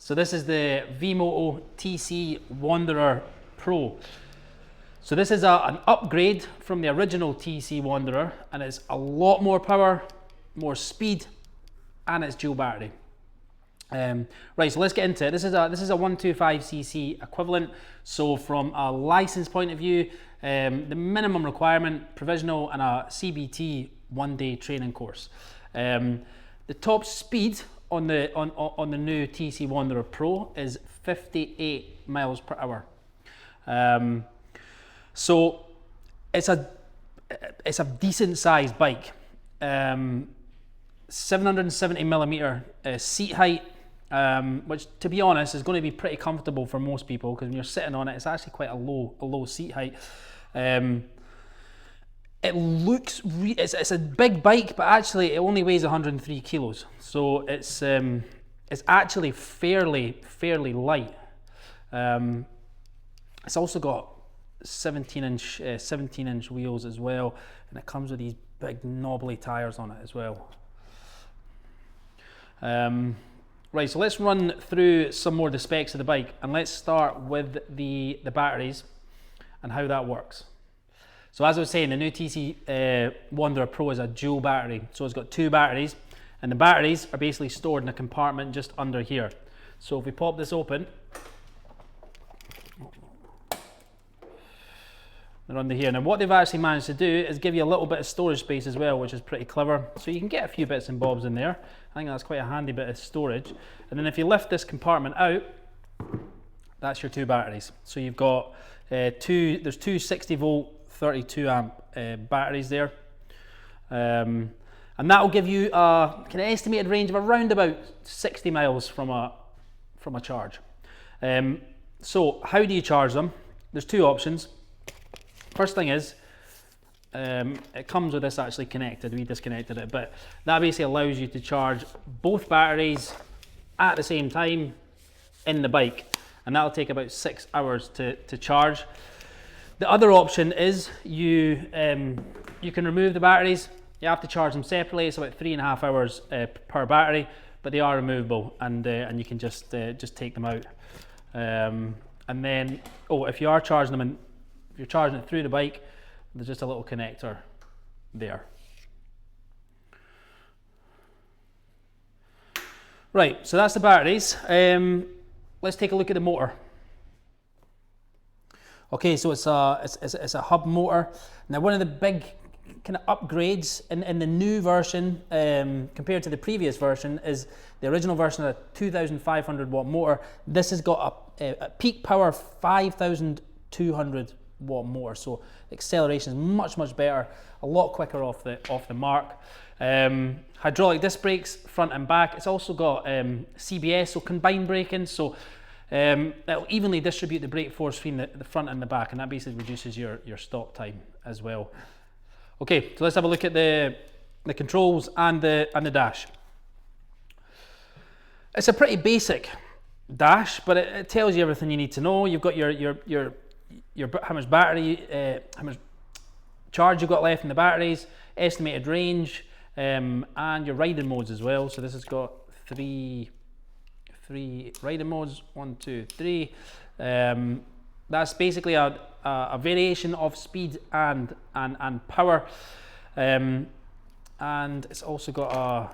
So this is the Vmoto TC Wanderer Pro. So this is an upgrade from the original TC Wanderer, and it's a lot more power, more speed, and it's dual battery. Right, so let's get into it. This is a 125cc equivalent. So from a license point of view, the minimum requirement, provisional, and a CBT 1-day training course. The top speed on the new TC Wanderer Pro is 58 miles per hour. So it's a decent sized bike. 770mm seat height, which to be honest is going to be pretty comfortable for most people, because when you're sitting on it, it's actually quite a low seat height. It looks it's a big bike, but actually it only weighs 103 kilos, so it's actually fairly light. It's also got 17-inch wheels as well, and it comes with these big knobbly tires on it as well. Right, so let's run through some more of the specs of the bike, and let's start with the batteries and how that works. So as I was saying, the new TC Wanderer Pro is a dual battery, so it's got two batteries, and the batteries are basically stored in a compartment just under here. So if we pop this open, they're under here. Now what they've actually managed to do is give you a little bit of storage space as well, which is pretty clever. So you can get a few bits and bobs in there. I think that's quite a handy bit of storage. And then if you lift this compartment out, that's your two batteries. So you've got there's two 60 volt 32 amp batteries there, and that will give you a kind of estimated range of around about 60 miles from a charge. So how do you charge them? There's two options. First thing is, it comes with this actually connected. We disconnected it, but that basically allows you to charge both batteries at the same time in the bike, and that'll take about 6 hours to charge. The other option is you can remove the batteries. You have to charge them separately. It's about 3.5 hours per battery, but they are removable, and you can just take them out. And then, if you are charging them, if you're charging it through the bike, there's just a little connector there. Right, so that's the batteries. Let's take a look at the motor. Okay, so it's a hub motor. Now, one of the big kind of upgrades in the new version compared to the previous version is the original version of a 2,500 watt motor. This has got a peak power 5,200 watt motor, so acceleration is much better, a lot quicker off the mark. Hydraulic disc brakes front and back. It's also got CBS, so combined braking, so that'll evenly distribute the brake force between the front and the back, and that basically reduces your stop time as well. Okay, so let's have a look at the controls and the dash. It's a pretty basic dash, but it tells you everything you need to know. You've got your how much battery, how much charge you've got left in the batteries, estimated range, and your riding modes as well. So this has got three riding modes, 1, 2, 3. That's basically a variation of speed and power, and it's also got a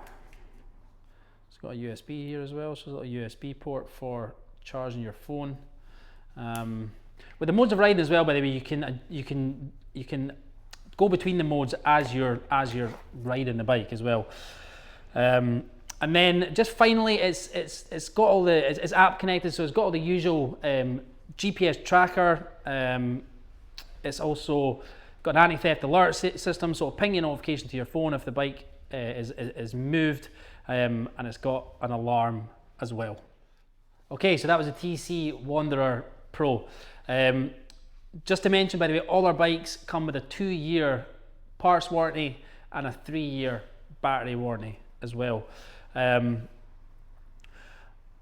USB here as well. So there's a little USB port for charging your phone. With the modes of riding as well, by the way, you can go between the modes as you're riding the bike as well. And then just finally, it's got all it's app connected, so it's got all the usual GPS tracker. It's also got an anti-theft alert system, so it'll ping your notification to your phone if the bike is moved, and it's got an alarm as well. Okay, so that was a TC Wanderer Pro. Just to mention, by the way, all our bikes come with a 2-year parts warranty and a 3-year battery warranty as well.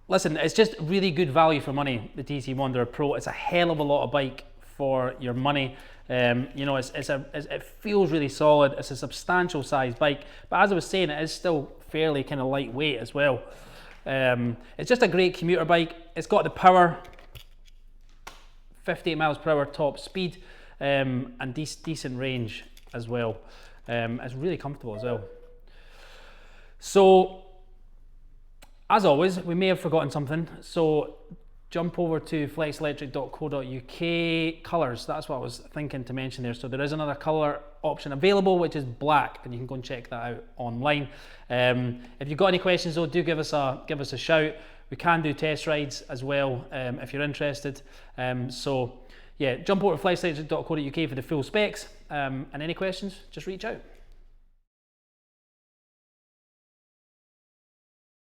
Listen, it's just really good value for money, the TC Wanderer Pro. It's a hell of a lot of bike for your money. You know, it feels really solid. It's a substantial size bike, but as I was saying, it is still fairly kind of lightweight as well. It's just a great commuter bike. It's got the power, 58 miles per hour top speed, and decent range as well. It's really comfortable as well. So, as always, we may have forgotten something. So jump over to flexelectric.co.uk. Colours, that's what I was thinking to mention there. So there is another colour option available, which is black, and you can go and check that out online. If you've got any questions though, do give us a shout. We can do test rides as well if you're interested. So yeah, jump over to flexelectric.co.uk for the full specs, and any questions, just reach out.